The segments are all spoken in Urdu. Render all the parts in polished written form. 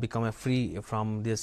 become free from this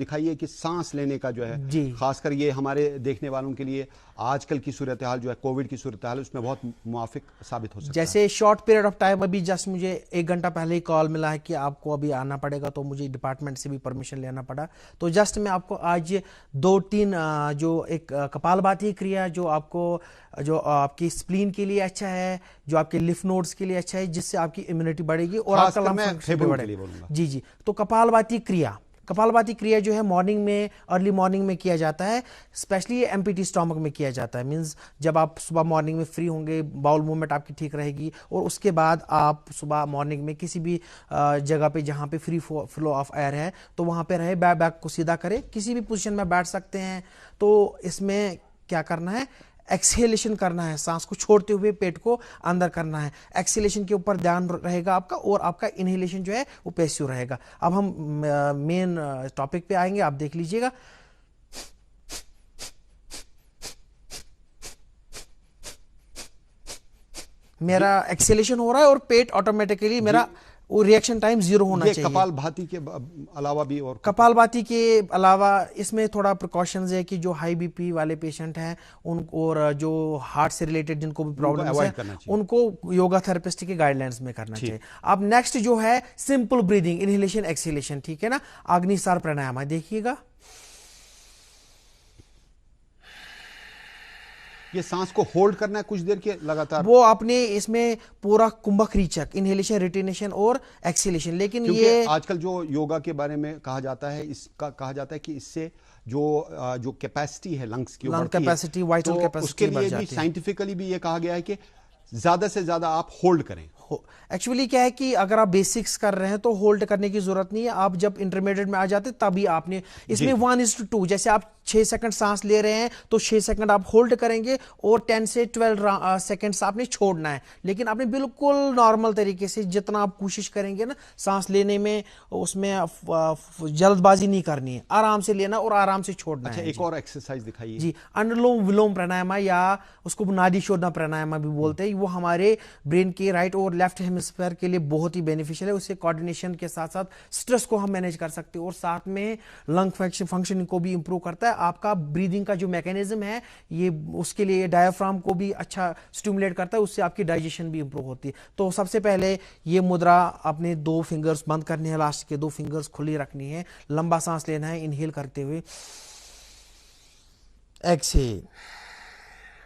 دکھائیے کہ سانس لینے کا جو ہے خاص کر یہ ہمارے دیکھنے والوں کے لیے آج کل کی صورتحال جو ہے کووڈ کی صورتحال اس میں بہت موافق ثابت ہو سکتا ہے. جیسے شارٹ پیریڈ آف ٹائم ابھی جسٹ مجھے 1 گھنٹہ پہلے ہی کال ملا ہے کہ آپ کو ابھی آنا پڑے گا, تو مجھے ڈپارٹمنٹ سے بھی پرمیشن لینا پڑا. تو جسٹ میں آپ کو آج 2-3 جو ایک کپال بھاتی کریا جو آپ کی اسپلین کے لیے اچھا ہے, جو آپ کے لف نوڈس کے لیے اچھا ہے, جس سے آپ کی امیونٹی بڑھے گی اور آپ کا لنگ فنکشن بھی بڑھے گا. جی تو کپال بھاتی کریا جو ہے مارننگ میں, ارلی مارننگ میں کیا جاتا ہے. اسپیشلی یہ ایمپٹی اسٹامک میں کیا جاتا ہے. مینز جب آپ صبح مارننگ میں فری ہوں گے, باؤل موومنٹ آپ کی ٹھیک رہے گی, اور اس کے بعد آپ صبح مارننگ میں کسی بھی جگہ پہ جہاں پہ فری فلو آف ایئر ہے تو وہاں پہ رہے, بیک کو سیدھا کرے, کسی بھی پوزیشن میں بیٹھ سکتے ہیں. تو اس میں کیا کرنا ہے, ایکسہیلیشن کرنا ہے, سانس کو چھوڑتے ہوئے پیٹ کو اندر کرنا ہے. ایکسہیلیشن کے اوپر دھیان رہے گا آپ کا, اور آپ کا انہیلیشن جو ہے وہ پیسیو رہے گا. اب ہم مین ٹاپک پہ آئیں گے, آپ دیکھ لیجئے گا. میرا ایکسہیلیشن ہو رہا ہے اور پیٹ آٹومیٹکلی میرا ریئیکشن ٹائم 0 ہونا چاہیے. کپال بھاتی کے علاوہ بھی اور کپال بھاتی کے علاوہ اس میں تھوڑا پریکاشنز ہے کہ جو ہائی بی پی والے پیشنٹ ہیں ان اور جو ہارٹ سے ریلیٹڈ جن کو بھی پرابلمز ہیں ان کو یوگا تھراپسٹ کے گائیڈ لائنز میں کرنا چاہیے. اب نیکسٹ جو ہے سمپل بریدنگ, انہیلیشن ایکسہیلیشن, ٹھیک ہے نا. آگنی سار پرانایام دیکھیے گا. یہ سانس کو ہولڈ کرنا ہے کچھ دیر کے لگاتار, وہ اپنے اس میں پورا کمبک ریچک, انہیلیشن, ریٹینیشن اور ایکسیلیشن. لیکن یہ آج کل جو یوگا کے بارے میں کہا جاتا ہے, اس کا کہا جاتا ہے کہ اس سے جو کیپیسٹی ہے لنگس کی, لنگ کیپیسٹی, وائٹل کیپیسٹی, اس کے لیے بھی سائنٹیفکلی بھی یہ کہا گیا ہے کہ زیادہ سے زیادہ آپ ہولڈ کریں. ایکچولی کیا ہے کہ اگر آپ بیسکس کر رہے ہیں تو ہولڈ کرنے کی ضرورت نہیں ہے. آپ جب انٹرمیڈیٹ میں آ جاتے تبھی آپ نے اس میں 1:2, جیسے آپ 6 سیکنڈ سانس لے رہے ہیں تو 6 سیکنڈ آپ ہولڈ کریں گے اور 10 سے 12 سیکنڈس آپ نے چھوڑنا ہے. لیکن آپ نے بالکل نارمل طریقے سے جتنا آپ کوشش کریں گے نا سانس لینے میں, اس میں جلد بازی نہیں کرنی ہے, آرام سے لینا اور آرام سے چھوڑنا ہے. ایک اور ایکسرسائز دکھائیے. جی, انولوم ولوم پرانایما, یا اس کو نادی شودھا پرانایما بھی بولتے ہیں. وہ ہمارے برین کے رائٹ اور لیفٹ ہیمسفیئر کے لیے بہت ہی بینیفیشل ہے. اس سے کوارڈینیشن کے ساتھ ساتھ سٹریس کو ہم مینیج کر سکتے ہیں, اور ساتھ میں لنگ فنکشن کو بھی امپروو کرتا ہے. آپ کا بریدنگ کا جو میکینزم ہے یہ اس کے لیے ڈایافرام کو بھی اچھا سٹیمولیٹ کرتا ہے, اس سے آپ کی ڈائجیشن بھی امپروو ہوتی ہے. تو سب سے پہلے یہ مدرا اپنے 2 فنگرز بند کرنے ہیں, لاسٹ کے 2 فنگرز کھلی رکھنی ہے, لمبا سانس لینا ہے انہیل کرتے ہوئے, ایکسہیل.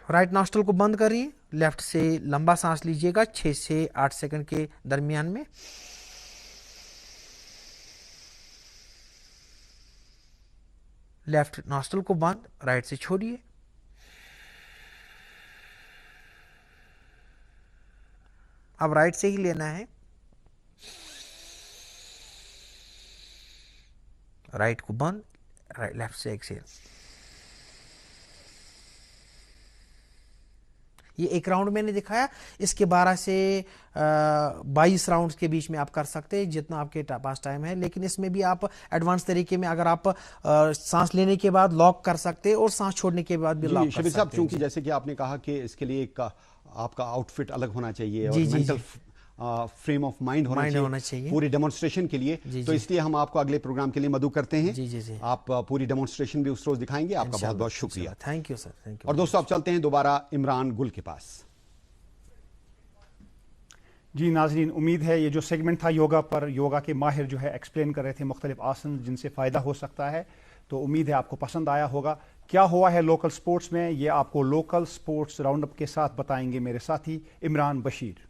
رائٹ ناسٹل کو بند کریے, لیفٹ سے لمبا سانس لیجئے گا 6 سے 8 سیکنڈ کے درمیان میں. لیفٹ ناسٹل کو بند, رائٹ سے چھوڑیے. اب رائٹ سے ہی لینا ہے, رائٹ کو بند, لیفٹ سے ایکسیل. یہ 1 راؤنڈ میں نے دکھایا, اس کے 12 سے 22 راؤنڈز کے بیچ میں آپ کر سکتے ہیں جتنا آپ کے پاس ٹائم ہے. لیکن اس میں بھی آپ ایڈوانس طریقے میں اگر آپ سانس لینے کے بعد لاک کر سکتے ہیں اور سانس چھوڑنے کے بعد بھی لاک کر سکتے ہیں. شبیر صاحب, چونکہ جیسے کہ آپ نے کہا کہ اس کے لیے آپ کا آؤٹ فٹ الگ ہونا چاہیے اور مینٹل فریم آف مائنڈ ہونا چاہیے پوری ڈیمونسٹریشن کے لیے, تو اس لیے ہم آپ کو اگلے پروگرام کے لیے مدعو کرتے ہیں. آپ پوری ڈیمونسٹریشن بھی اس روز دکھائیں گے. آپ کا بہت بہت شکریہ. Thank you sir. اور دوستو اب چلتے ہیں دوبارہ عمران گل کے پاس. جی ناظرین, امید ہے یہ جو سیگمنٹ تھا یوگا پر, یوگا کے ماہر جو ہے ایکسپلین کر رہے تھے مختلف آسن جن سے فائدہ ہو سکتا ہے, تو امید ہے آپ کو پسند آیا ہوگا. کیا ہوا ہے لوکل سپورٹس میں, یہ آپ کو لوکل سپورٹس راؤنڈ اپ کے ساتھ بتائیں گے میرے ساتھی عمران بشیر.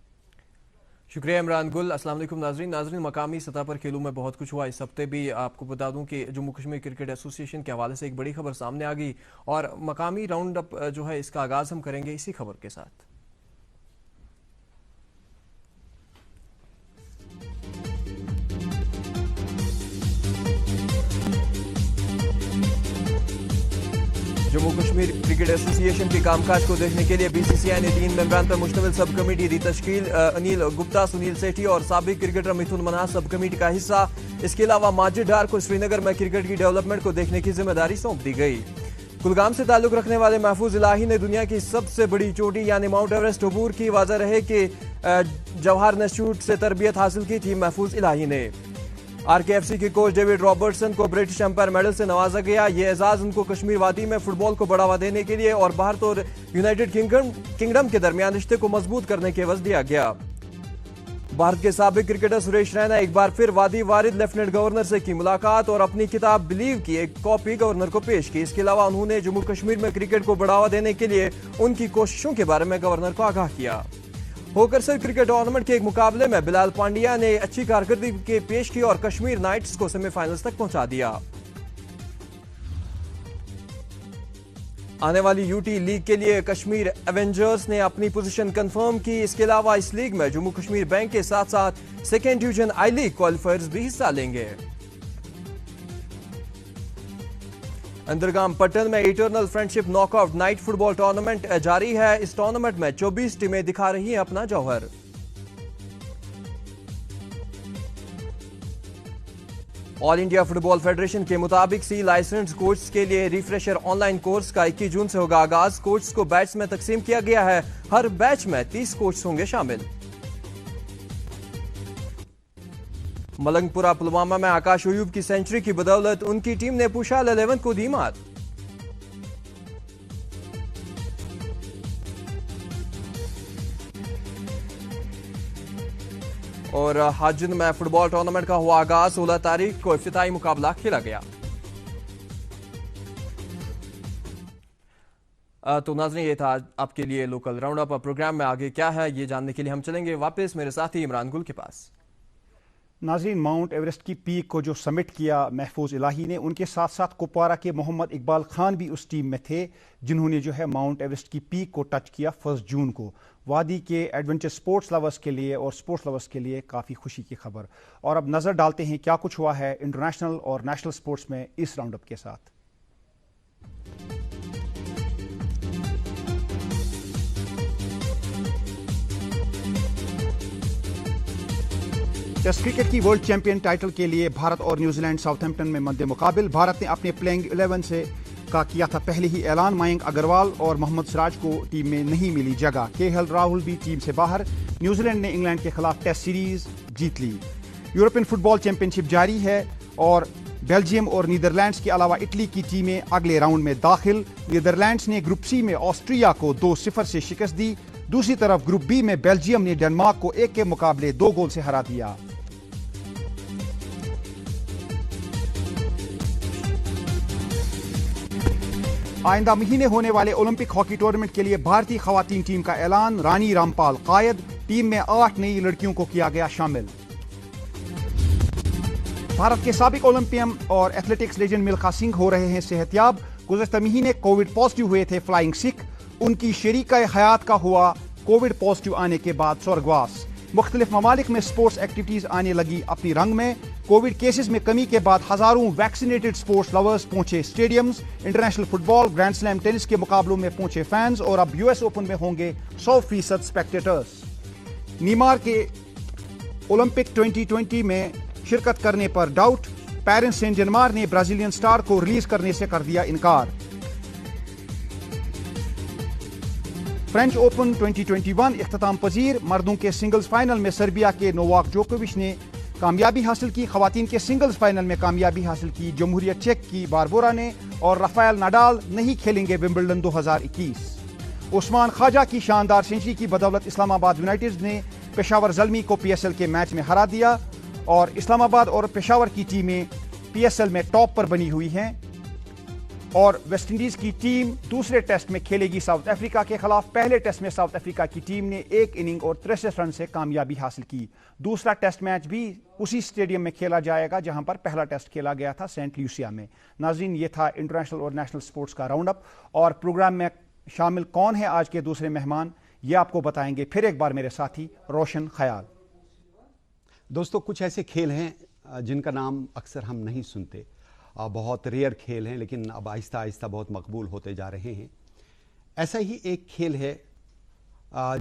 شکریہ عمران گل. السلام علیکم ناظرین. مقامی سطح پر کھیلوں میں بہت کچھ ہوا اس ہفتے بھی. آپ کو بتا دوں کہ جموں کشمیر کرکٹ ایسوسی ایشن کے حوالے سے ایک بڑی خبر سامنے آ گئی, اور مقامی راؤنڈ اپ جو ہے اس کا آغاز ہم کریں گے اسی خبر کے ساتھ. جموں کشمیر کرکٹ ایسوسی ایشن کے کام کاج کو دیکھنے کے لیے بی سی سی آئی نے 3 ممبران پر مشتمل سب کمیٹی دی تشکیل. انیل گپتا, سنیل سیٹھی اور سابق کرکٹر متھن منہاس سب کمیٹی کا حصہ. اس کے علاوہ ماجد ڈار کو سری نگر میں کرکٹ کی ڈیولپمنٹ کو دیکھنے کی ذمہ داری سونپ دی گئی. کلگام سے تعلق رکھنے والے محفوظ الہی نے دنیا کی سب سے بڑی چوٹی یعنی ماؤنٹ ایورسٹ عبور کی. واضح رہے کہ جواہر انسٹیٹیوٹ سے تربیت حاصل کی تھی محفوظ الہی نے. RKFC کے کوچ ڈیوڈ رابرٹسن کو برٹش امپائر میڈل سے نوازا گیا. یہ اعزاز ان کو کشمیر وادی میں فٹ بال کو بڑھاوا دینے کے لیے اور بھارت اور یونائیٹڈ کنگڈم کے درمیان رشتے کو مضبوط کرنے کے عوض دیا گیا. بھارت کے سابق کرکٹر سریش رینا ایک بار پھر وادی وارد لیفٹیننٹ گورنر سے کی ملاقات اور اپنی کتاب بلیو کی ایک کاپی گورنر کو پیش کی. اس کے علاوہ انہوں نے جموں کشمیر میں کرکٹ کو بڑھاوا دینے کے لیے ان کی کوششوں کے بارے میں گورنر کو آگاہ کیا. ہوکرسر کرکٹ ٹورنامنٹ کے ایک مقابلے میں بلال پانڈیا نے اچھی کارکردگی پیش کی اور کشمیر نائٹس کو سیمی فائنلز تک پہنچا دیا. آنے والی یوٹی لیگ کے لیے کشمیر ایونجرز نے اپنی پوزیشن کنفرم کی. اس کے علاوہ اس لیگ میں جموں کشمیر بینک کے ساتھ ساتھ second division I League qualifiers بھی حصہ لیں گے. اندرگام پٹن میں eternal friendship knock out night football tournament جاری ہے. اس ٹورنامنٹ میں 24 ٹیمیں دکھا رہی ہیں اپنا جوہر. آل انڈیا فٹ بال فیڈریشن کے مطابق سی لائسنسڈ کوچز کے لیے ریفریشر آن لائن کورس کا 21 جون سے ہوگا آغاز. کوچز کو بیچز میں تقسیم کیا گیا ہے. ہر بیچ میں 30 کوچز ہوں گے شامل. ملنگ پورہ پلوامہ میں آکاش ایوب کی سینچری کی بدولت ان کی ٹیم نے پوشال 11 کو دی مات. اور حاجن میں فٹ بال ٹورنامنٹ کا ہوا آغاز. 16 تاریخ کو افتتاحی مقابلہ کھیلا گیا. تو ناظرین یہ تھا آپ کے لیے لوکل راؤنڈ اپ. پروگرام میں آگے کیا ہے یہ جاننے کے لیے ہم چلیں گے واپس میرے ساتھی عمران گل کے پاس. ناظرین ماؤنٹ ایورسٹ کی پیک کو جو سمٹ کیا محفوظ الہی نے، ان کے ساتھ ساتھ کپوارہ کے محمد اقبال خان بھی اس ٹیم میں تھے جنہوں نے جو ہے ماؤنٹ ایورسٹ کی پیک کو ٹچ کیا 1 جون کو. وادی کے ایڈونچر سپورٹس لورز کے لیے اور سپورٹس لورز کے لیے کافی خوشی کی خبر. اور اب نظر ڈالتے ہیں کیا کچھ ہوا ہے انٹرنیشنل اور نیشنل سپورٹس میں اس راؤنڈ اپ کے ساتھ. ٹیسٹ کرکٹ کی ورلڈ چیمپئن ٹائٹل کے لیے بھارت اور نیوزی لینڈ ساؤتھ ہیمپٹن میں مد مقابل. بھارت نے اپنے پلینگ 11 سے کا کیا تھا پہلے ہی اعلان. مینک اگروال اور محمد سراج کو ٹیم میں نہیں ملی جگہ. کے ایل راہل بھی ٹیم سے باہر. نیوزی لینڈ نے انگلینڈ کے خلاف ٹیسٹ سیریز جیت لی. یورپین فٹ بال چیمپئن شپ جاری ہے اور بیلجیم اور نیدرلینڈز کے علاوہ اٹلی کی ٹیمیں اگلے راؤنڈ میں داخل. نیدرلینڈز نے گروپ سی میں آسٹریا کو 2-0 سے شکست دی. دوسری طرف گروپ بی میں بیلجیم نے ڈنمارک کو 1 کے مقابلے 2 گول سے ہرا دیا. آئندہ مہینے ہونے والے اولمپک ہاکی ٹورنامنٹ کے لیے بھارتی خواتین ٹیم کا اعلان. رانی رامپال قائد. ٹیم میں 8 نئی لڑکیوں کو کیا گیا شامل. بھارت کے سابق اولمپئن اور ایتھلیٹکس لیجنڈ ملکھا سنگھ ہو رہے ہیں صحت یاب. گزشتہ مہینے کووڈ پازیٹیو ہوئے تھے فلائنگ سکھ. ان کی شریکہ حیات کا ہوا کووڈ پازیٹیو آنے کے بعد سورگواس. مختلف ممالک میں سپورٹس ایکٹیویٹیز آنے لگی اپنی رنگ میں. کووڈ کیسز میں کمی کے بعد ہزاروں ویکسینیٹڈ سپورٹس لورز پہنچے اسٹیڈیمز. انٹرنیشنل فٹ بال، گرینڈ سلیم ٹینس کے مقابلوں میں پہنچے فینز اور اب US اوپن میں ہوں گے 100% اسپیکٹیٹرز. نیمار کے اولمپک 2020 میں شرکت کرنے پر ڈاؤٹ. پیرس سین جرمار نے برازیلین سٹار کو ریلیز کرنے سے کر دیا انکار. فرینچ اوپن 2021 اختتام پذیر. مردوں کے سنگلز فائنل میں سربیا کے نوواک جوکووچ نے کامیابی حاصل کی. خواتین کے سنگلز فائنل میں کامیابی حاصل کی جمہوریہ چیک کی باربورا نے. اور رافائل نڈال نہیں کھیلیں گے ومبلڈن 2021. عثمان خواجہ کی شاندار سینچری کی بدولت اسلام آباد یونائیٹڈ نے پشاور زلمی کو PSL کے میچ میں ہرا دیا. اور اسلام آباد اور پشاور کی ٹیمیں PSL میں ٹاپ پر بنی ہوئی ہیں. اور ویسٹ انڈیز کی ٹیم دوسرے ٹیسٹ میں کھیلے گی ساؤتھ افریقہ کے خلاف. پہلے ٹیسٹ میں ساؤتھ افریقہ کی ٹیم نے 1 اننگ اور 63 رن سے کامیابی حاصل کی. دوسرا ٹیسٹ میچ بھی اسی اسٹیڈیم میں کھیلا جائے گا جہاں پر پہلا ٹیسٹ کھیلا گیا تھا سینٹ لیوسیا میں. ناظرین یہ تھا انٹرنیشنل اور نیشنل سپورٹس کا راؤنڈ اپ. اور پروگرام میں شامل کون ہیں آج کے دوسرے مہمان یہ آپ کو بتائیں گے پھر ایک بار میرے ساتھی روشن خیال. دوستو کچھ ایسے کھیل ہیں جن کا نام اکثر ہم نہیں سنتے. بہت ریئر کھیل ہیں لیکن اب آہستہ آہستہ بہت مقبول ہوتے جا رہے ہیں. ایسا ہی ایک کھیل ہے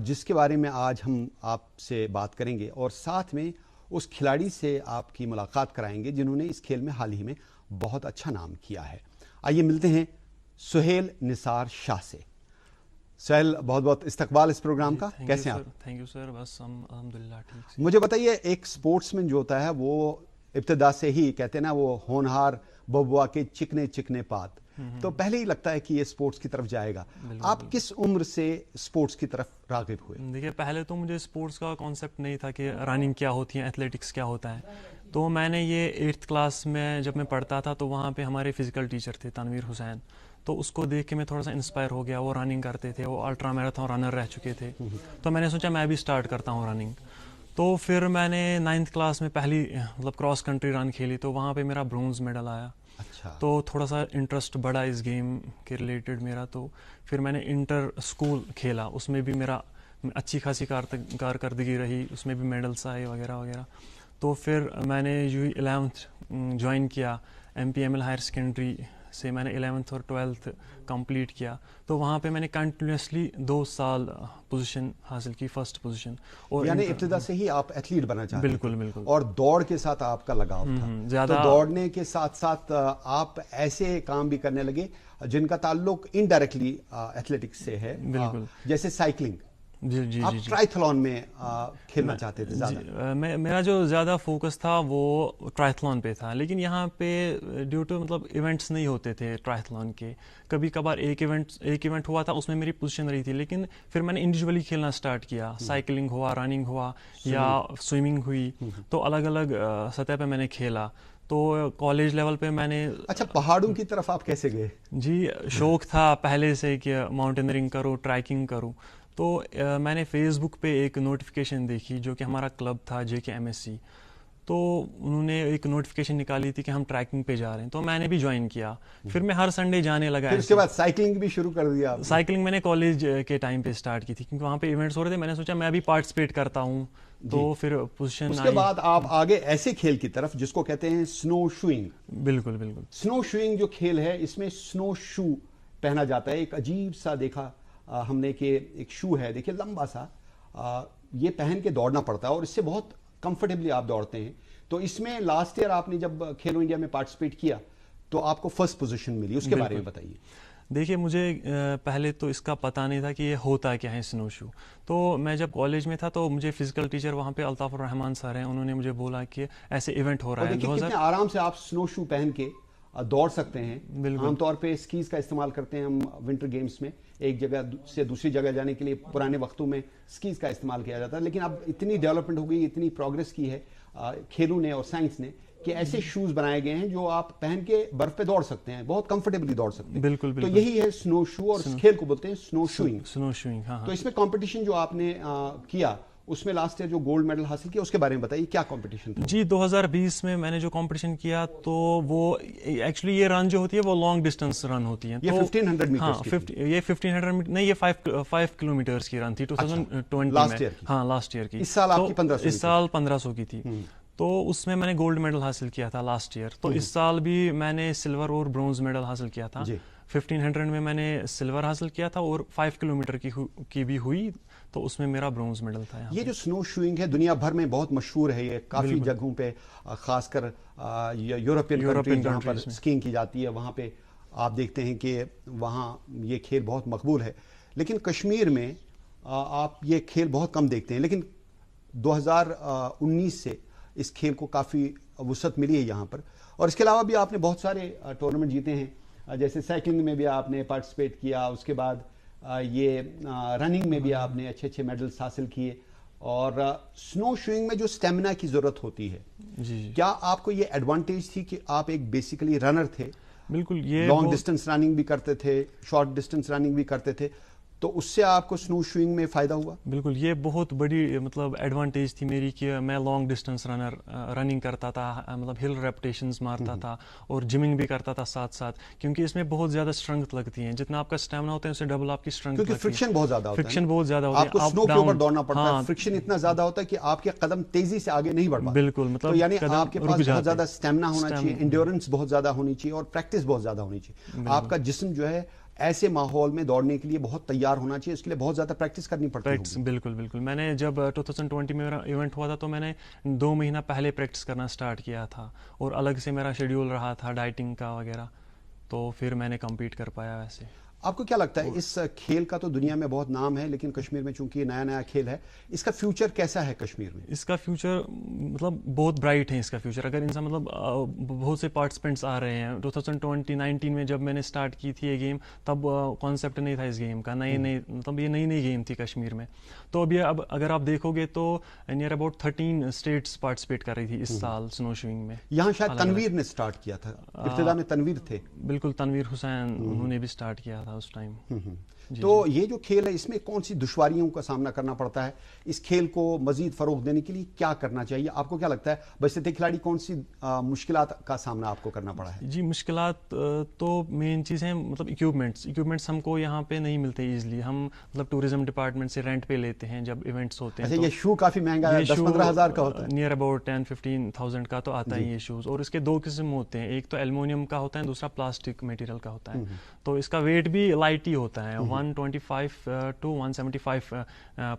جس کے بارے میں آج ہم آپ سے بات کریں گے اور ساتھ میں اس کھلاڑی سے آپ کی ملاقات کرائیں گے جنہوں نے اس کھیل میں حال ہی میں بہت اچھا نام کیا ہے. آئیے ملتے ہیں سہیل نثار شاہ سے. سہیل بہت بہت استقبال اس پروگرام کا. کیسے ہیں آپ؟ Thank you sir. بس ہم الحمدللہ ٹھیک. مجھے بتائیے ایک سپورٹس مین جو ہوتا ہے وہ ابتدا سے ہی کہتے ہیں نا وہ ہونہار ببوا کے چکنے چکنے پات، تو پہلے ہی لگتا ہے کہ یہ سپورٹس کی طرف جائے گا. آپ کس عمر سے سپورٹس کی طرف راغب ہوئے؟ دیکھیے پہلے تو مجھے سپورٹس کا کانسیپٹ نہیں تھا کہ رننگ کیا ہوتی ہے، ایتھلیٹکس کیا ہوتا ہے. تو میں نے یہ 8th کلاس میں جب میں پڑھتا تھا تو وہاں پہ ہمارے فزیکل ٹیچر تھے تنویر حسین، تو اس کو دیکھ کے میں تھوڑا سا انسپائر ہو گیا. وہ رننگ کرتے تھے، وہ الٹرا میراتھن رنر رہ چکے تھے، تو میں نے سوچا میں بھی اسٹارٹ کرتا ہوں رننگ. تو پھر میں نے 9th کلاس میں پہلی مطلب کراس کنٹری رن کھیلی، تو وہاں پہ میرا برونز میڈل آیا. اچھا. تو تھوڑا سا انٹرسٹ بڑھا اس گیم کے ریلیٹڈ میرا. تو پھر میں نے انٹر اسکول کھیلا، اس میں بھی میرا اچھی خاصی کارکردگی رہی، اس میں بھی میڈلس آئے وغیرہ وغیرہ. تو پھر میں نے 11th جوائن کیا MPML ہائر سیکنڈری سے. میں نے 11th اور 12th کمپلیٹ کیا. تو وہاں پہ میں نے کنٹینیوسلی 2 سال پوزیشن حاصل کی، فرسٹ پوزیشن. اور یعنی ابتدا سے ہی آپ ایتھلیٹ بننا چاہتے ہیں؟ بالکل بالکل. اور دوڑ کے ساتھ آپ کا لگاؤ تھا زیادہ. تو دوڑنے کے ساتھ ساتھ آپ ایسے کام بھی کرنے لگے جن کا تعلق انڈائریکٹلی ایتھلیٹکس سے ہے، بالکل، جیسے سائیکلنگ. جی جی آپ ٹرائتھلون میں کھیلنا چاہتے تھے زیادہ؟ میرا جو زیادہ فوکس تھا وہ ٹرائتھلون پہ تھا، لیکن یہاں پہ ڈیو ٹو مطلب ایونٹس نہیں ہوتے تھے ٹرائتھلون کے. کبھی کبھار ایک ایونٹ ہوا تھا، اس میں میری پوزیشن رہی تھی، لیکن پھر میں نے انڈیویجولی کھیلنا سٹارٹ کیا. سائیکلنگ ہوا، رننگ ہوا یا سوئمنگ ہوئی، تو الگ الگ سطح پہ میں نے کھیلا. تو کالج لیول پہ میں نے. اچھا، پہاڑوں کی طرف آپ کیسے گئے؟ جی شوق تھا پہلے سے کہ ماؤنٹینئرنگ کروں، ٹریکنگ کروں. تو میں نے فیس بک پہ ایک نوٹیفیکیشن دیکھی جو کہ ہمارا کلب تھا JKMSC. تو انہوں نے ایک نوٹیفیکیشن نکالی تھی کہ ہم ٹریکنگ پہ جا رہے ہیں، تو میں نے بھی جوائن کیا. پھر میں ہر سنڈے جانے لگا. اس کے بعد سائیکلنگ بھی شروع کر دیا؟ سائیکلنگ میں نے کالج کے ٹائم پہ اسٹارٹ کی تھی کیونکہ وہاں پہ ایونٹس ہو رہے تھے. میں نے سوچا میں بھی پارٹیسپیٹ کرتا ہوں. تو پھر پوزیشن. اس کے بعد آپ آگے ایسے کھیل کی طرف جس کو کہتے ہیں سنو شوئنگ. بالکل بالکل. سنو شوئنگ جو کھیل ہے اس میں سنو شو پہنا جاتا ہے. ایک عجیب سا دیکھا ہم نے کہ ایک شو ہے، دیکھیے لمبا سا، یہ پہن کے دوڑنا پڑتا ہے اور اس سے بہت کمفرٹیبلی آپ دوڑتے ہیں. تو اس میں لاسٹ ایئر آپ نے جب کھیلو انڈیا میں پارٹیسپیٹ کیا تو آپ کو فرسٹ پوزیشن ملی، اس کے بارے میں بتائیے. دیکھیے مجھے پہلے تو اس کا پتہ نہیں تھا کہ یہ ہوتا کیا ہے سنو شو. تو میں جب کالج میں تھا تو مجھے فزیکل ٹیچر وہاں پہ الطاف الرحمان سر ہیں، انہوں نے مجھے بولا کہ ایسے ایونٹ ہو رہا ہے. کتنے آرام سے آپ سنو شو پہن کے دوڑ سکتے ہیں. عام طور پہ اسکیز کا استعمال کرتے ہیں ہم ونٹر گیمز میں، ایک جگہ سے دوسری جگہ جانے کے لیے پرانے وقتوں میں اسکیز کا استعمال کیا جاتا ہے. لیکن اب اتنی ڈیولپمنٹ ہو گئی، اتنی پروگرس کی ہے کھیلوں نے اور سائنس نے کہ ایسے شوز بنائے گئے ہیں جو آپ پہن کے برف پہ دوڑ سکتے ہیں، بہت کمفرٹیبلی دوڑ سکتے ہیں. بالکل. تو یہی ہے سنو شو اور اس کھیل کو بولتے ہیں سنو شوئنگ. سنو شوئنگ. ہاں. تو اس میں کمپٹیشن جو آپ نے کیا اس میں لاسٹ ایئر جو گولڈ میڈل حاصل کیا اس کے بارے میں بتائیے، کیا کمپٹیشن تھا؟ جی 2020 میں نے جو کمپٹیشن کیا تو وہ ایکچولی یہ رن جو ہوتی ہے وہ لانگ ڈسٹینس رن ہوتی ہے. یہ 1500 میٹر. ہاں یہ 1500 نہیں، یہ 5 کلومیٹرز کی رن تھی 2020 میں. ہاں لاسٹ ایئر کی. اس سال آپ کی 1500؟ اس سال 1500 کی تھی. تو اس میں نے گولڈ میڈل حاصل کیا تھا لاسٹ ایئر. تو اس سال بھی میں نے سلور اور برونز میڈل حاصل کیا تھا. 1500 میں نے سلور حاصل کیا تھا اور 5 کلومیٹر کی بھی ہوئی، تو اس میں میرا برونز میڈل تھا. یہ جو سنو شوئنگ ہے دنیا بھر میں بہت مشہور ہے، یہ کافی جگہوں پہ، خاص کر یورپین کنٹریز جہاں پر اسکیئنگ کی جاتی ہے وہاں پہ آپ دیکھتے ہیں کہ وہاں یہ کھیل بہت مقبول ہے. لیکن کشمیر میں آپ یہ کھیل بہت کم دیکھتے ہیں. لیکن 2019 سے اس کھیل کو کافی وسعت ملی ہے یہاں پر. اور اس کے علاوہ بھی آپ نے بہت سارے ٹورنامنٹ جیتے ہیں، جیسے سائیکلنگ میں بھی آپ نے پارٹیسپیٹ کیا، اس کے بعد یہ رننگ میں بھی آپ نے اچھے اچھے میڈلز حاصل کیے. اور سنو شوئنگ میں جو سٹیمنا کی ضرورت ہوتی ہے، کیا آپ کو یہ ایڈوانٹیج تھی کہ آپ ایک بیسیکلی رنر تھے؟ بالکل. یہ لانگ ڈسٹینس رننگ بھی کرتے تھے، شارٹ ڈسٹینس رننگ بھی کرتے تھے، تو اس سے آپ کو سنو شوئنگ میں فائدہ ہوا؟ بالکل. یہ بہت بڑی مطلب ایڈوانٹیج تھی میری کہ میں لانگ ڈسٹینس رننگ کرتا تھا، مطلب ہل ریپٹیشنز مارتا تھا اور جمنگ بھی کرتا تھا ساتھ ساتھ، کیونکہ اس میں بہت زیادہ اسٹرنگتھ لگتی ہے. جتنا آپ کا اسٹیمنا ہوتا ہے اس سے ڈبل آپ کی اسٹرنگتھ لگتی ہے. فرکشن بہت زیادہ ہوتا ہے. فرکشن بہت زیادہ ہوتا ہے. آپ کو سنو کے اوپر دوڑنا پڑتا ہے، فرکشن اتنا زیادہ ہوتا ہے کہ آپ کے قدم تیزی سے آگے نہیں بڑھ پاتے. بالکل. مطلب یعنی آپ کے پاس بہت زیادہ اسٹیمنا ہونا چاہیے، انڈیورنس بہت زیادہ ہونی چاہیے اور پریکٹس بہت زیادہ ہونی چاہیے. آپ کا جسم جو ہے ایسے ماحول میں دوڑنے کے لیے بہت تیار ہونا چاہیے، اس کے لیے بہت زیادہ پریکٹس کرنی پڑتی ہے. بالکل بالکل. میں نے جب 2020 میں میرا ایونٹ ہوا تھا تو میں نے 2 مہینہ پہلے پریکٹس کرنا سٹارٹ کیا تھا اور الگ سے میرا شیڈیول رہا تھا ڈائٹنگ کا وغیرہ، تو پھر میں نے کمپیٹ کر پایا. ویسے آپ کو کیا لگتا ہے اس کھیل کا تو دنیا میں بہت نام ہے لیکن کشمیر میں چونکہ نیا نیا کھیل ہے, اس کا فیوچر کیسا ہے کشمیر میں؟ اس کا فیوچر مطلب بہت برائٹ ہے اس کا فیوچر. اگر انسان مطلب بہت سے پارٹیسپینٹس آ رہے ہیں. 2019 میں جب میں نے اسٹارٹ کی تھی یہ گیم تب کانسیپٹ نہیں تھا اس گیم کا, مطلب یہ نئی گیم تھی کشمیر میں. تو اب اگر آپ دیکھو گے تو نیئر اباؤٹ 13 اسٹیٹس پارٹیسپیٹ کر رہی تھی اس سال سنو شوئنگ میں. یہاں شاید تنویر نے اسٹارٹ کیا تھا, ابتدا میں تنویر تھے. بالکل, تنویر حسین انہوں نے بھی اسٹارٹ کیا تھا اس ٹائم. تو یہ جو کھیل ہے اس میں کون سی دشواریوں کا سامنا کرنا پڑتا ہے؟ اس کھیل کو مزید فروغ دینے کے لیے کیا کرنا چاہیے؟ آپ کو کیا لگتا ہے بچتے کھلاڑی کون سی مشکلات کا سامنا آپ کو کرنا پڑا ہے؟ جی مشکلات تو مین چیز ہیں مطلب ایکوپمنٹس ہم کو یہاں پہ نہیں ملتے ایزلی. ہم مطلب ٹورزم ڈپارٹمنٹ سے رینٹ پہ لیتے ہیں جب ایونٹس ہوتے ہیں. یہ شو کافی مہنگا ہے, 10-15 ہزار کا ہوتا ہے. نیئر اباؤٹ 10-15,000 کا تو آتا ہے یہ شوز. اور اس کے 2 قسم ہوتے ہیں, ایک تو ایلومینیم کا ہوتا ہے, دوسرا پلاسٹک میٹیریل کا ہوتا ہے. تو اس کا ویٹ بھی لائٹ ہی ہوتا ہے, 125 to 175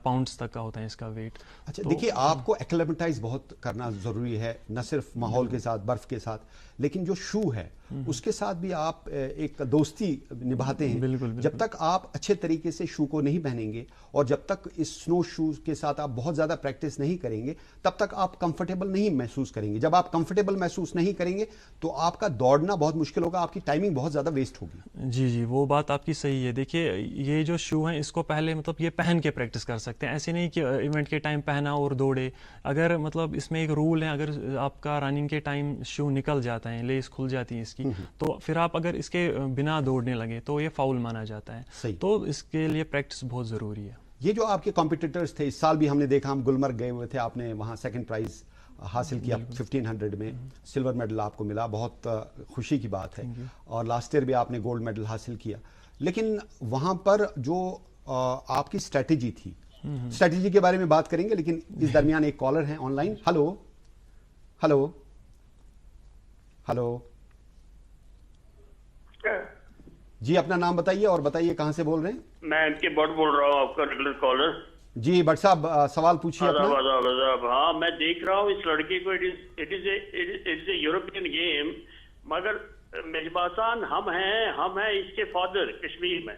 پاؤنڈز تک کا ہوتا ہے اس کا ویٹ. اچھا دیکھیے, آپ کو ایکلیمیٹائز بہت کرنا ضروری ہے, نہ صرف ماحول کے ساتھ, برف کے ساتھ, لیکن جو شو ہے اس کے ساتھ بھی آپ ایک دوستی نبھاتے ہیں. جب تک آپ اچھے طریقے سے شو کو نہیں پہنیں گے اور جب تک اس سنو شوز کے ساتھ آپ بہت زیادہ پریکٹس نہیں کریں گے تب تک آپ کمفرٹیبل نہیں محسوس کریں گے. جب آپ کمفرٹیبل محسوس نہیں کریں گے تو آپ کا دوڑنا بہت مشکل ہوگا, آپ کی ٹائمنگ بہت زیادہ ویسٹ ہوگی. جی وہ بات آپ کی صحیح ہے. دیکھیے یہ جو شو ہیں اس کو پہلے مطلب یہ پہن کے پریکٹس کر سکتے ہیں, ایسے نہیں کہ ایونٹ کے ٹائم پہنا اور دوڑے. اگر مطلب اس میں ایک رول ہے, اگر آپ کا رننگ کے ٹائم شو نکل جاتا ہے, لیس کھل جاتی ہے اس کی, تو پھر آپ اگر اس کے بنا دوڑنے لگے تو یہ فاؤل مانا جاتا ہے. تو اس کے لیے پریکٹس بہت ضروری ہے. یہ جو آپ کے کمپیٹیٹرز تھے, اس سال بھی ہم نے دیکھا, ہم گلمرگ گئے ہوئے تھے, آپ نے وہاں سیکنڈ پرائز حاصل کیا 1500 میں, سلور میڈل آپ کو ملا, بہت خوشی کی بات ہے. اور لاسٹ ایئر بھی آپ نے گولڈ میڈل حاصل کیا. لیکن وہاں پر جو آپ کی اسٹریٹجی تھی, اسٹریٹجی کے بارے میں بات کریں گے, لیکن اس درمیان ایک کالر ہیں آن لائن. ہلو جی, اپنا نام بتائیے اور بتائیے کہاں سے بول رہے ہیں. میں ان کے بٹ بول رہا ہوں, آپ کا ریگولر کالر. جی بٹ صاحب سوال پوچھیے اپنا. ہاں میں دیکھ رہا ہوں اس لڑکے کو, it is a European game, مگر میزبان ہم ہیں اس کے فادر کشمیر میں.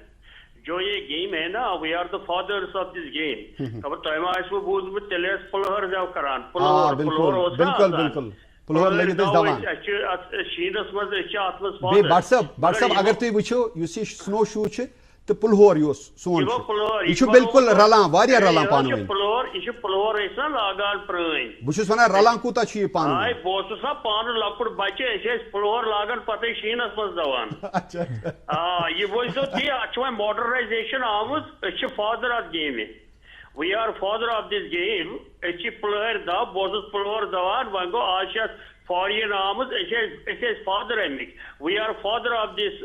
جو یہ گیم ہے نا, we are the fathers of this game. خبر تمہیں آسو بوزمت تیلے پلہر جو کران, بالکل اگر تھی وچھو یس یہ سنو شو تو پلہور سون یہ بالکل رلان واریاہ رلان پانوی. پلہور لاگان پرٲنۍ, بہٕ ونان رلان کوٗتاہ چھُ یہِ پانوی. بہٕ اوسُس نا پانہٕ لۄکُٹ بچہِ, أسۍ ٲسۍ پلہور لاگان پتہٕ شیٖنس منٛز دوان. یہِ بوٗزتو تُہۍ, اتھ چھِ وۄنۍ ماڈرنایزیشن آمٕژ, أسۍ چھِ فادر آف گیمہِ. We are father of this game. أسۍ چھِ پلہر دو, بہٕ اوسُس پلہور دوان, وۄنۍ گوٚو آز چھِ اتھ فارین آمٕژ, أسۍ ٲسۍ فادر امِکۍ. We are father of this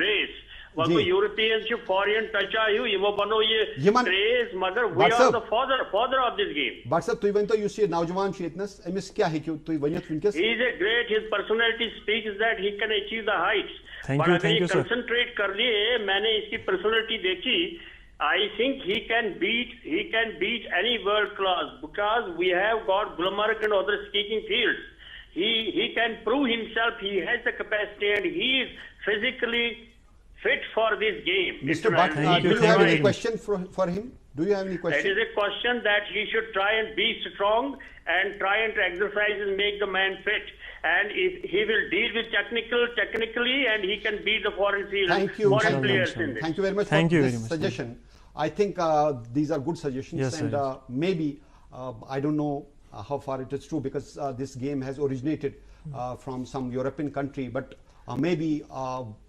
race. European foreign touch آیو یمو بنو یہ کریز, مگر we are the father of this game. But صاحب تُہۍ ؤنۍتو یُس یہِ نوجوان چھُ ییٚتنس, أمِس کیٛاہ ہیٚکِو تُہۍ ؤنِتھ وٕنکٮ۪س؟ He is a great, his personality speaks that he can achieve the heights. Thank you, thank you sir. Concentrate کر لیے, میں نے اس کی پرسنالٹی دیکھی, I think he can beat any world class because we have got Gulmarg and other skiing fields. He can prove himself, he has the capacity and he is physically fit for this game. Mr. Bhatt, do you have any question for him? Do you have any question? That is a question that he should try and be strong and try and exercise and make the man fit. And if he will deal with technically, and he can beat the foreign players in this. Thank you very much for this suggestion. I think these are good suggestions. Yes, and maybe, I don't know how far it is true because this game has originated from some European country, but maybe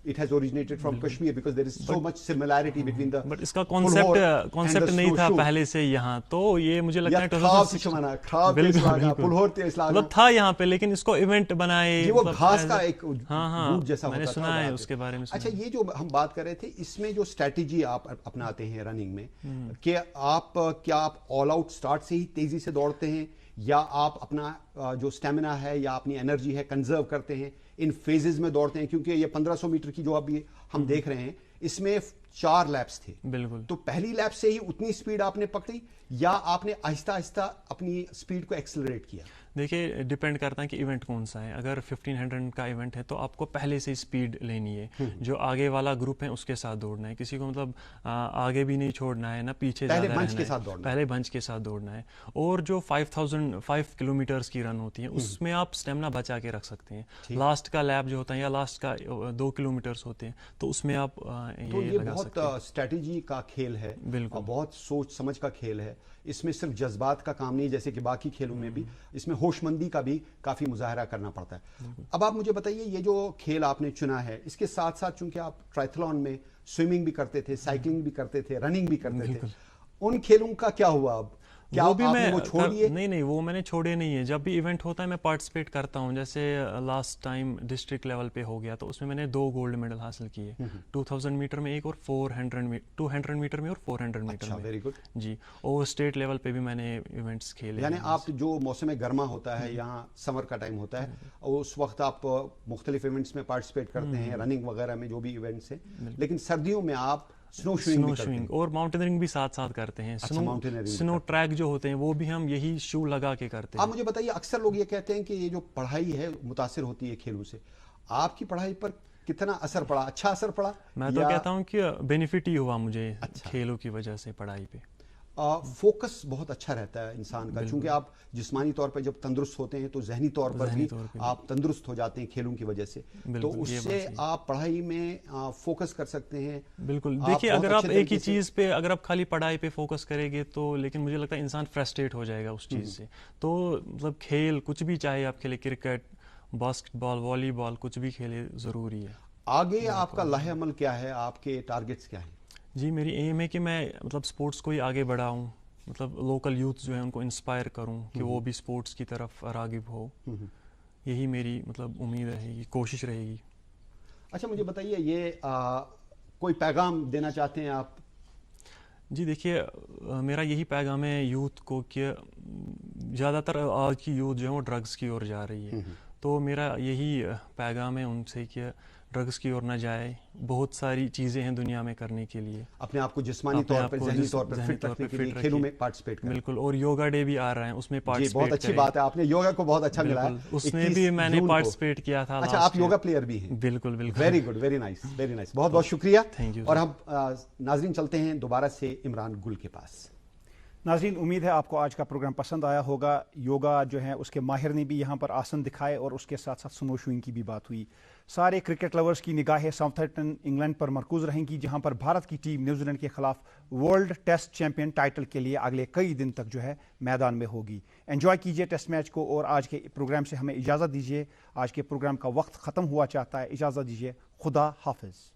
it has originated from Kashmir because there is so much similarity between the but iska concept نہیں تھا پہلے سے یہاں, تو یہ مجھے لگتا ہے مطلب تھا یہاں پہ, لیکن اس کو ایونٹ بنائے, وہ گھاس کا ایک بوٹ جیسا میں نے سنا ہے اس کے بارے میں. اچھا, یہ جو ہم بات کر رہے تھے, اس میں جو اسٹریٹجی آپ اپناتے ہیں رننگ میں, کہ کیا آپ آل آؤٹ اسٹارٹ سے ہی تیزی سے دوڑتے ہیں, یا آپ اپنا جو اسٹیمنا ہے یا اپنی انرجی ہے کنزرو کرتے ہیں, ان فیزز میں دوڑتے ہیں؟ کیونکہ یہ 1500 میٹر کی جو ابھی ہم دیکھ رہے ہیں, اس میں 4 لیپس تھے. بالکل. تو پہلی لیپ سے ہی اتنی سپیڈ آپ نے پکڑی یا آپ نے آہستہ آہستہ اپنی سپیڈ کو ایکسلریٹ کیا؟ دیکھیے ڈیپینڈ کرتا ہے کہ ایونٹ کون سا ہے. اگر 1500 کا ایونٹ ہے تو آپ کو پہلے سے سپیڈ لینی ہے. جو آگے والا گروپ ہے اس کے ساتھ دوڑنا ہے. کسی کو مطلب آگے بھی نہیں چھوڑنا ہے نہ پیچھے زیادہ رہنا ہے. پہلے بنچ کے ساتھ دوڑنا ہے. اور جو 5 کلومیٹرز کی رن ہوتی ہے اس میں آپ اسٹیمنا بچا کے رکھ سکتے ہیں. لاسٹ کا لیپ جو ہوتا ہے یا لاسٹ کا 2 کلومیٹرز ہوتے ہیں تو اس میں آپ یہ بہت اسٹریٹجی کا کھیل ہے. بالکل. بہت سوچ سمجھ کا کھیل ہے. اس میں صرف جذبات کا کام نہیں جیسے کہ باقی کھیلوں میں بھی, اس میں ہوش مندی کا بھی کافی مظاہرہ کرنا پڑتا ہے. اب آپ مجھے بتائیے یہ جو کھیل آپ نے چنا ہے اس کے ساتھ ساتھ چونکہ آپ ٹرائتھلون میں سوئمنگ بھی کرتے تھے, سائیکلنگ بھی کرتے تھے, رننگ بھی کرتے تھے, ان کھیلوں کا کیا ہوا اب؟ کیا وہ بھی آپ نے وہ چھوڑ دیے؟ نہیں وہ میں نے چھوڑے نہیں ہے. جب بھی ایونٹ ہوتا ہے میں پارٹیسپیٹ کرتا ہوں. جیسے لاسٹ ٹائم ڈسٹرکٹ لیول پہ ہو گیا تو اس میں نے 2 گولڈ میڈل حاصل کیے. 2000 میٹر میں ایک اور 200 میٹر میں اور 400 میٹر میں. Very good. جی. اور اسٹیٹ لیول پہ بھی میں نے ایونٹس کھیلے. یعنی آپ جو موسم گرما ہوتا ہے یہاں سمر کا ٹائم ہوتا ہے اس وقت آپ مختلف ایونٹس میں پارٹیسپیٹ کرتے ہیں, رننگ وغیرہ میں جو بھی ایونٹس ہیں, لیکن سردیوں میں آپ سنو شوئنگ اور ماؤنٹینئرنگ بھی ساتھ ساتھ کرتے ہیں. سنو ٹریک جو ہوتے ہیں وہ بھی ہم یہی شو لگا کے کرتے ہیں. آپ مجھے بتائیے اکثر لوگ یہ کہتے ہیں کہ یہ جو پڑھائی ہے متاثر ہوتی ہے کھیلوں سے. آپ کی پڑھائی پر کتنا اثر پڑا؟ اچھا اثر پڑا؟ میں تو کہتا ہوں کہ بینیفٹ ہی ہوا مجھے کھیلوں کی وجہ سے پڑھائی پہ. فوکس بہت اچھا رہتا ہے انسان کا, چونکہ آپ جسمانی طور پر جب تندرست ہوتے ہیں تو ذہنی طور پر بھی آپ تندرست ہو جاتے ہیں کھیلوں کی وجہ سے. تو اس سے آپ پڑھائی میں فوکس کر سکتے ہیں. بالکل. دیکھیے اگر آپ ایک ہی چیز پہ اگر آپ خالی پڑھائی پہ فوکس کریں گے تو لیکن مجھے لگتا ہے انسان فرسٹریٹ ہو جائے گا اس چیز سے. تو مطلب کھیل کچھ بھی چاہے آپ کھیلے, کرکٹ, باسکٹ بال, والی بال, کچھ بھی کھیلے ضروری ہے. آگے آپ کا لاہ عمل کیا ہے؟ آپ کے ٹارگٹس کیا ہیں؟ جی میری ایم ہے کہ میں مطلب سپورٹس کو ہی آگے بڑھاؤں. مطلب لوکل یوتھ جو ہے ان کو انسپائر کروں کہ وہ بھی سپورٹس کی طرف راغب ہو. یہی میری مطلب امید رہے گی, کوشش رہے گی. اچھا مجھے بتائیے یہ کوئی پیغام دینا چاہتے ہیں آپ؟ جی دیکھیے میرا یہی پیغام ہے یوتھ کو کہ زیادہ تر آج کی یوتھ جو ہے وہ ڈرگس کی اور جا رہی ہے. تو میرا یہی پیغام ہے ان سے کہ ڈرگس کی اور نہ جائے. بہت ساری چیزیں ہیں دنیا میں کرنے کے لیے. اپنے آپ کو جسمانی طور پر, ذہنی طور پر فٹ رکھنے کے لیے کھیلوں میں پارٹیسپیٹ کریں. بالکل. اور یوگا ڈے بھی آ رہا ہے, اس میں پارٹیسپیٹ کریں. بہت اچھی بات ہے, آپ نے یوگا کو بہت اچھا ملا ہے. اس میں بھی میں نے پارٹیسپیٹ کیا تھا. اچھا آپ یوگا پلیئر بھی ہیں؟ بالکل بالکل. Very good, very nice, very nice. بہت بہت شکریہ. Thank you. اور ہم ناظرین چلتے ہیں دوبارہ سے عمران گل کے پاس. ناظرین امید ہے آپ کو آج کا پروگرام پسند آیا ہوگا. یوگا جو ہے اس کے ماہر نے بھی یہاں پر آسن دکھائے اور اس کے ساتھ ساتھ سنو شوئنگ کی بھی بات ہوئی. سارے کرکٹ لورز کی نگاہیں ساؤتھمپٹن انگلینڈ پر مرکوز رہیں گی جہاں پر بھارت کی ٹیم نیوزی لینڈ کے خلاف ورلڈ ٹیسٹ چیمپئن ٹائٹل کے لیے اگلے کئی دن تک جو ہے میدان میں ہوگی. انجوائے کیجیے ٹیسٹ میچ کو اور آج کے پروگرام سے ہمیں اجازت دیجیے. آج کے پروگرام کا وقت ختم ہوا چاہتا ہے. اجازت دیجیے. خدا حافظ.